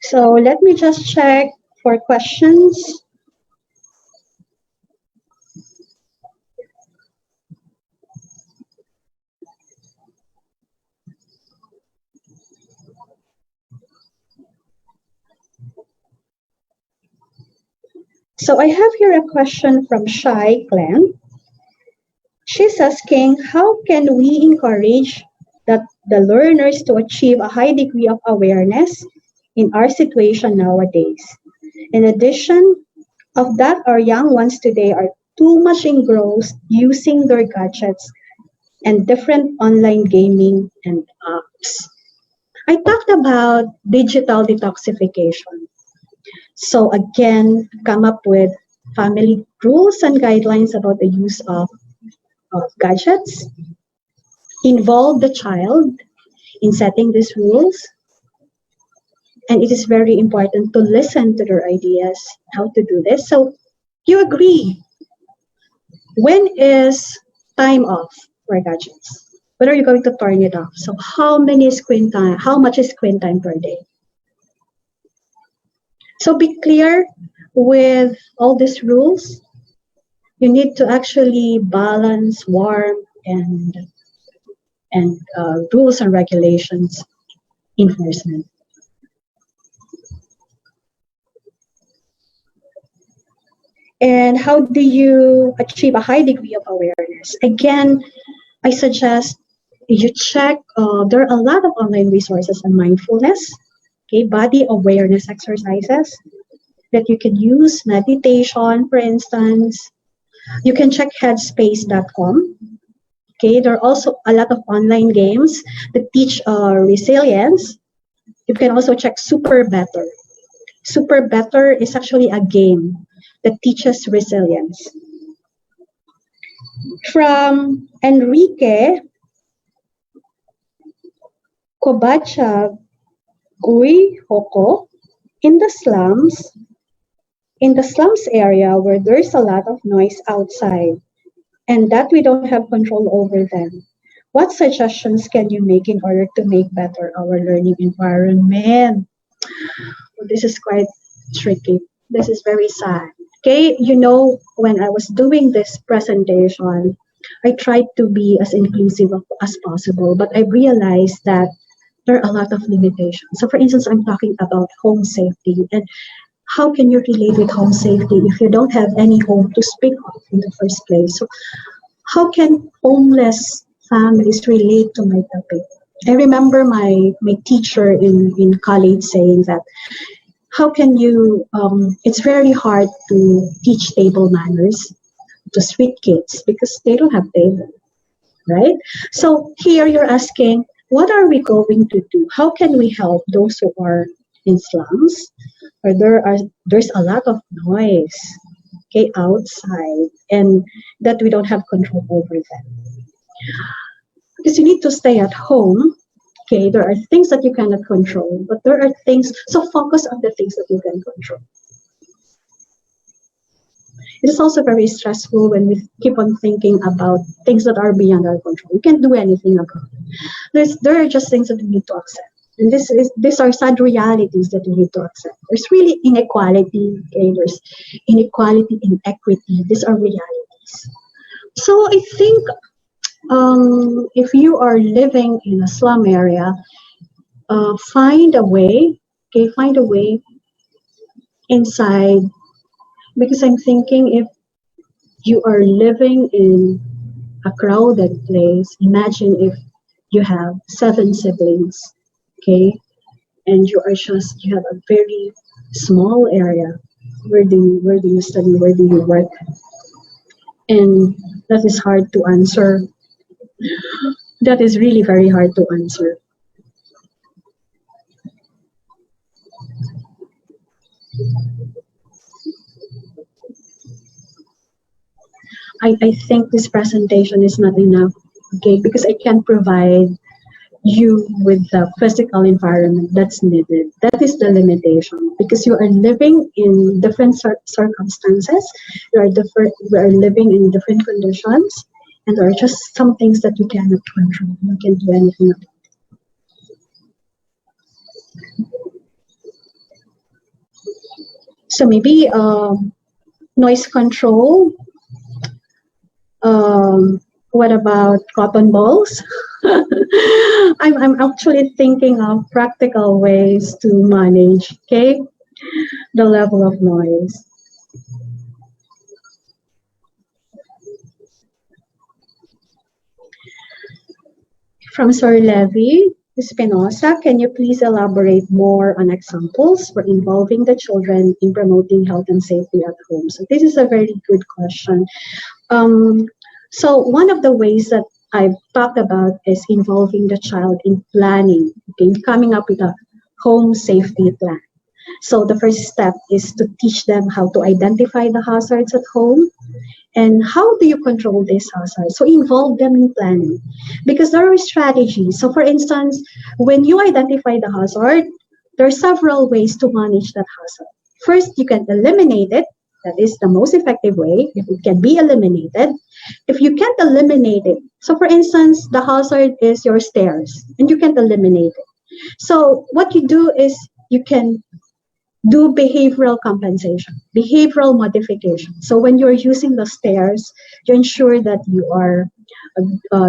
[SPEAKER 1] So let me just check for questions. So I have here a question from Shai Clan. She's asking, how can we encourage the learners to achieve a high degree of awareness in our situation nowadays? In addition of that, our young ones today are too much engrossed using their gadgets and different online gaming and apps. I talked about digital detoxification. So again, come up with family rules and guidelines about the use of gadgets. Involve the child in setting these rules. And it is very important to listen to their ideas, how to do this. So you agree. When is time off for gadgets? When are you going to turn it off? So how much is screen time per day? So be clear with all these rules. You need to actually balance warmth and rules and regulations enforcement. And how do you achieve a high degree of awareness? Again, I suggest you check, there are a lot of online resources on mindfulness, okay, body awareness exercises that you can use, meditation, for instance. You can check headspace.com. Okay, there are also a lot of online games that teach resilience. You can also check Super Better. Super Better is actually a game that teaches resilience. From Enrique Kobacha Gui Hoko, in the slums area where there's a lot of noise outside and that we don't have control over them, what suggestions can you make in order to make better our learning environment? Well, this is quite tricky. This is very sad. Okay, when I was doing this presentation, I tried to be as inclusive as possible, but I realized that there are a lot of limitations. So for instance, I'm talking about home safety, and how can you relate with home safety if you don't have any home to speak of in the first place? So how can homeless families relate to my topic? I remember my teacher in college saying that how can you, it's very hard to teach table manners to street kids because they don't have table, right? So here you're asking, what are we going to do? How can we help those who are in slums where there's a lot of noise, okay, outside, and that we don't have control over them? Because you need to stay at home. Okay, there are things that you cannot control, but there are things, so focus on the things that you can control. It is also very stressful when we keep on thinking about things that are beyond our control. We can't do anything about it. There are just things that we need to accept. And these are sad realities that we need to accept. There's really inequality, okay? There's inequality, inequity. These are realities. So I think if you are living in a slum area, find a way inside, because I'm thinking if you are living in a crowded place, imagine if you have 7 siblings, okay, and you have a very small area. Where do you study? Where do you work? And that is hard to answer. That is really very hard to answer. I think this presentation is not enough, okay, because I can't provide you with the physical environment that's needed. That is the limitation, because you are living in different circumstances. We are living in different conditions, and there are just some things that you cannot control. You can't do anything about it. So maybe noise control. What about cotton balls? I'm actually thinking of practical ways to manage, okay, the level of noise. From Sir Levy Espinosa, can you please elaborate more on examples for involving the children in promoting health and safety at home? So this is a very good question. So one of the ways that I've talked about is involving the child in planning, okay, coming up with a home safety plan. So the first step is to teach them how to identify the hazards at home and how do you control these hazards. So involve them in planning because there are strategies. So for instance, when you identify the hazard, there are several ways to manage that hazard. First, you can eliminate it. That is the most effective way. If it can be eliminated. If you can't eliminate it, so for instance, the hazard is your stairs and you can't eliminate it. So what you do is you can do behavioral compensation, behavioral modification. So when you're using the stairs, you ensure that you are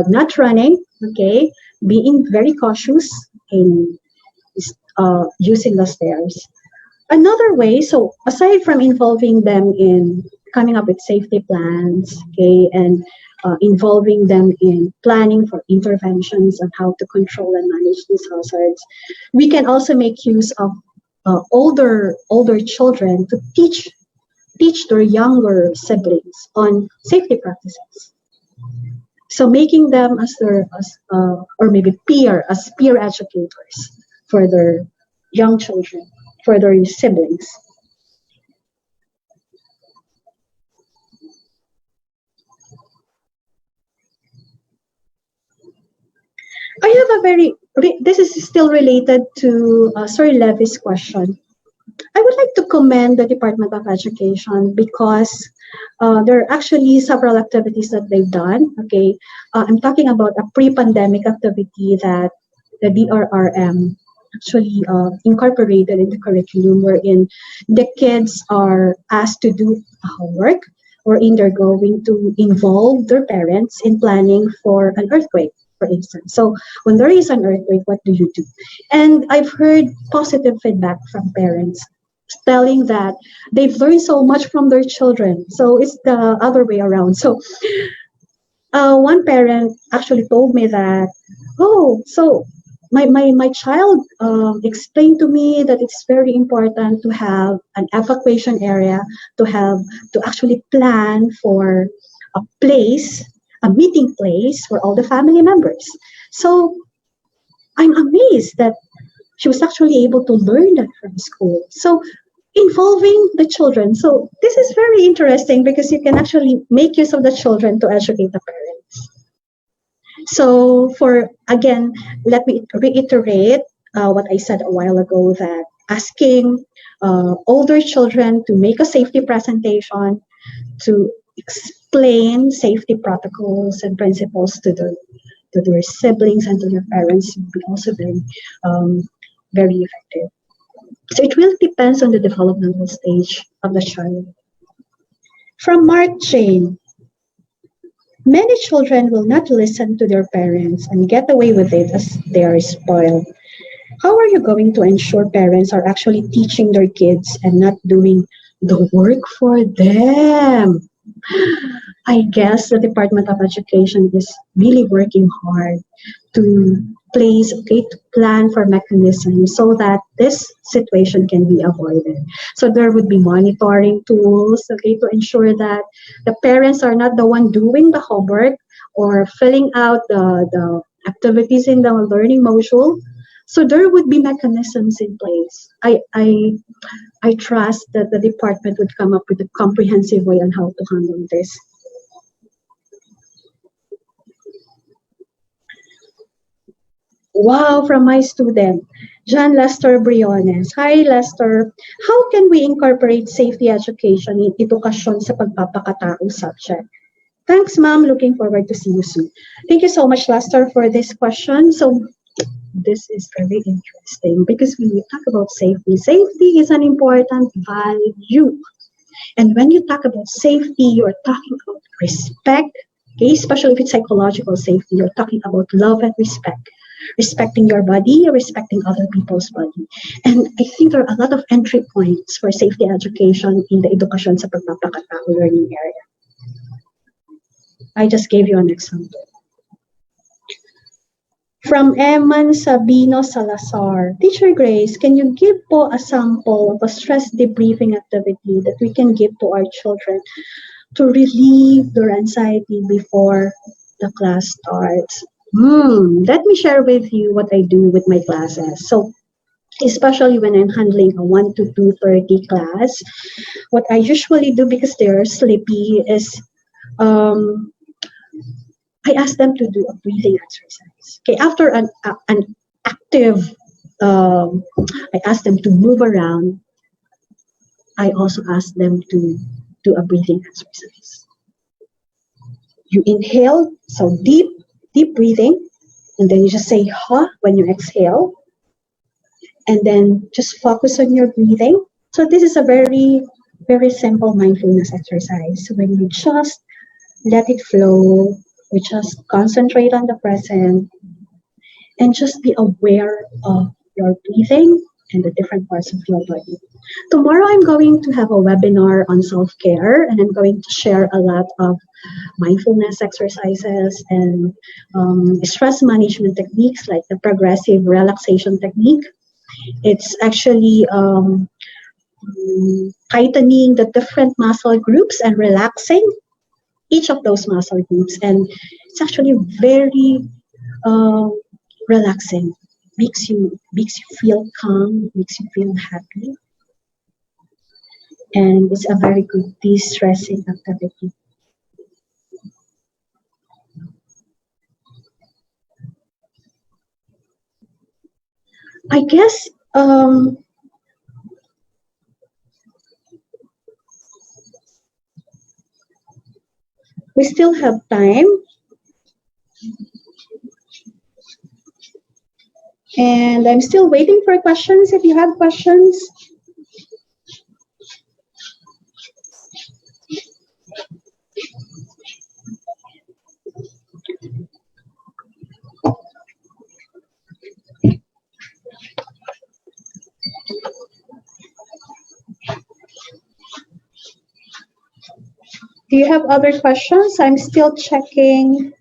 [SPEAKER 1] not running, okay, being very cautious in using the stairs. Another way, so aside from involving them in coming up with safety plans, okay, and involving them in planning for interventions on how to control and manage these hazards, we can also make use of older children to teach their younger siblings on safety practices. So making them as or maybe peer educators for their young children, for their siblings. I have a this is still related to Sir Levy's question. I would like to commend the Department of Education because there are actually several activities that they've done. Okay, I'm talking about a pre-pandemic activity that the DRRM actually incorporated in the curriculum, wherein the kids are asked to do homework, wherein they're going to involve their parents in planning for an earthquake, for instance. So when there is an earthquake, what do you do? And I've heard positive feedback from parents telling that they've learned so much from their children. So it's the other way around. So one parent actually told me that, oh, so my child explained to me that it's very important to have an evacuation area, to actually plan for a place, a meeting place for all the family members. So I'm amazed that she was actually able to learn that from school. So involving the children. So this is very interesting because you can actually make use of the children to educate the parents. So again, let me reiterate what I said a while ago, that asking older children to make a safety presentation, to explain safety protocols and principles to their siblings and to their parents would be also very effective. So it really depends on the developmental stage of the child. From Mark Jane, many children will not listen to their parents and get away with it as they are spoiled. How are you going to ensure parents are actually teaching their kids and not doing the work for them? I guess the Department of Education is really working hard to plan for mechanisms so that this situation can be avoided. So there would be monitoring tools, okay, to ensure that the parents are not the one doing the homework or filling out the activities in the learning module. So there would be mechanisms in place. I trust that the department would come up with a comprehensive way on how to handle this. Wow, from my student, John Lester Briones. Hi, Lester. How can we incorporate safety education in edukasyon sa pagpapakatao subject? Thanks, ma'am. Looking forward to see you soon. Thank you so much, Lester, for this question. So this is very interesting because when we talk about safety, safety is an important value. And when you talk about safety, you're talking about respect, okay? Especially if it's psychological safety, you're talking about love and respect. Respecting your body, respecting other people's body. And I think there are a lot of entry points for safety education in the edukasyon sa pagpapakatao learning area. I just gave you an example. From Eman Sabino Salazar, Teacher Grace, can you give po a sample of a stress debriefing activity that we can give to our children to relieve their anxiety before the class starts? Let me share with you what I do with my classes. So, especially when I'm handling a 1 to 2:30 class, what I usually do because they're sleepy is I ask them to do a breathing exercise. Okay, after an active I ask them to move around. I also ask them to do a breathing exercise. You inhale, so deep breathing, and then you just say ha when you exhale, and then just focus on your breathing. So this is a very simple mindfulness exercise. When you just let it flow, you just concentrate on the present, and just be aware of your breathing and the different parts of your body. Tomorrow, I'm going to have a webinar on self-care, and I'm going to share a lot of mindfulness exercises and stress management techniques like the progressive relaxation technique. It's actually tightening the different muscle groups and relaxing each of those muscle groups. And it's actually very uh, relaxing. Makes you feel calm, makes you feel happy, and it's a very good de-stressing activity. I guess we still have time, and I'm still waiting for questions. If you have questions. Do you have other questions? I'm still checking.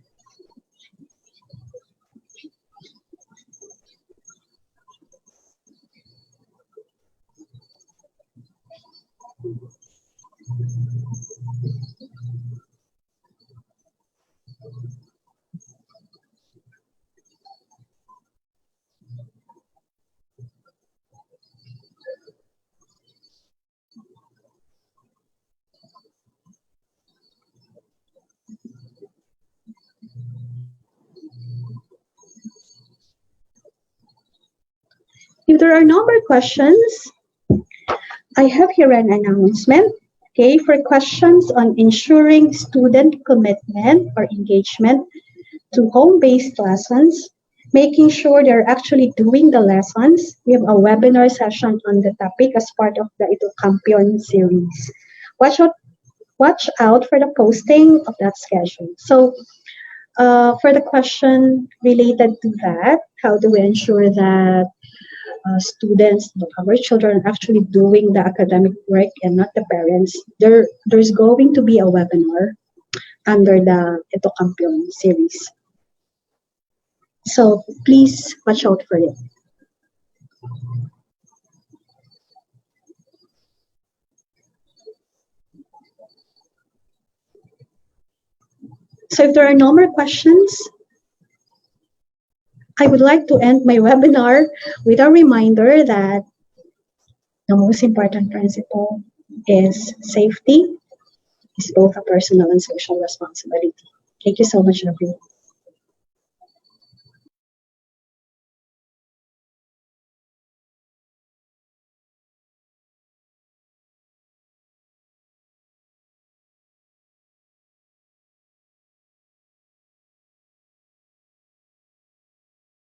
[SPEAKER 1] If there are no more questions, I have here an announcement. Okay, for questions on ensuring student commitment or engagement to home-based lessons, making sure they're actually doing the lessons, we have a webinar session on the topic as part of the Ito Campion series. Watch out for the posting of that schedule. So for the question related to that, how do we ensure that students, our children, are actually doing the academic work and not the parents? There's going to be a webinar under the Ito Campion series. So please watch out for it. So if there are no more questions, I would like to end my webinar with a reminder that the most important principle is safety is both a personal and social responsibility. Thank you so much, everyone.